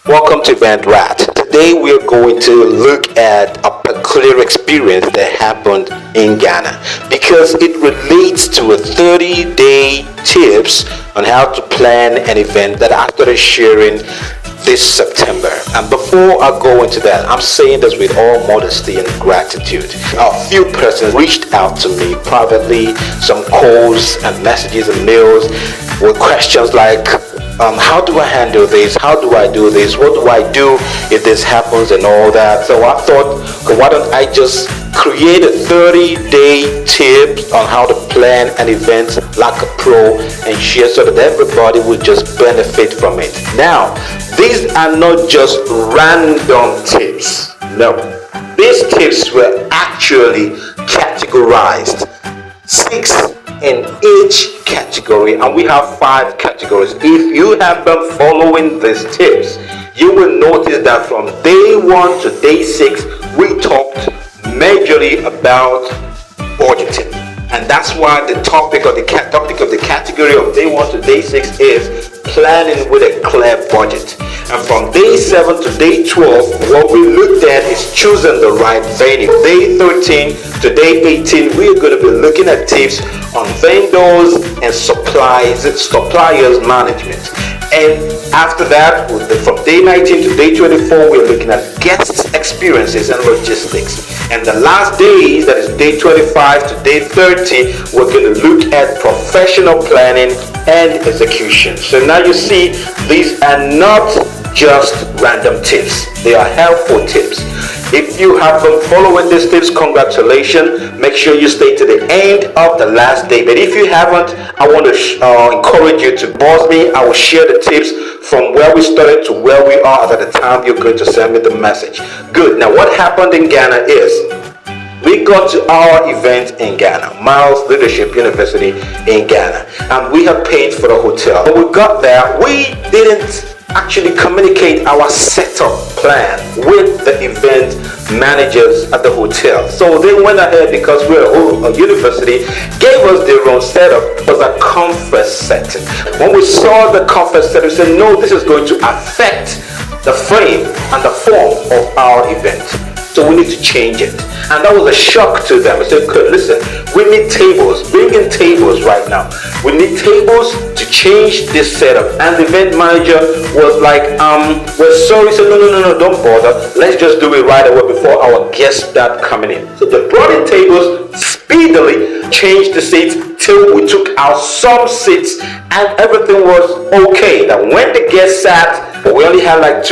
Welcome to Event Rat. Today we are going to look at a peculiar experience that happened in Ghana because it relates to a 30-day tips on how to plan an event that I started sharing this September. And before I go into that, I'm saying this with all modesty and gratitude. A few persons reached out to me privately, some calls and messages and mails with questions like, how do I handle this? How do I do this? What do I do if this happens and all that? So I thought, okay, why don't I just create a 30-day tips on how to plan an event like a pro and share so that everybody would just benefit from it. Now, these are not just random tips. No, these tips were actually categorized. 6 in each category, and we have 5 categories. If you have been following these tips, you will notice that from day 1 to day 6 we talked majorly about budgeting, and that's why the topic of the category of day 1 to day 6 is planning with a clear budget. And from day 7 to day 12, what we looked at is choosing the right venue. Day 13 to day 18, we're going to be looking at tips on vendors and suppliers management. And after that, from day 19 to day 24, we're looking at guest experiences and logistics. And the last days, that is day 25 to day 30, we're going to look at professional planning and execution. So now you see, these are not just random tips. They are helpful tips. If you have been following these tips, congratulations. Make sure you stay to the end of the last day. But if you haven't, I want to encourage you to boss me. I will share the tips from where we started to where we are at the time you're going to send me the message. Good. Now what happened in Ghana is, we got to our event in Ghana, Miles Leadership University in Ghana, and we had paid for the hotel. When we got there, we didn't actually communicate our setup plan with the event managers at the hotel. So they went ahead, because we're a university, gave us their own setup. It was a conference setting. When we saw the conference setting, we said, no, this is going to affect the frame and the form of our event. So we need to change it. And that was a shock to them. I said, good, listen, we need tables. Bring in tables right now. We need tables to change this setup. And the event manager was like, we're sorry. He said, no, don't bother. Let's just do it right away before our guests start coming in. So they brought in tables, speedily changed the seats till we took out some seats, and everything was okay. That when the guests sat, we only had like 2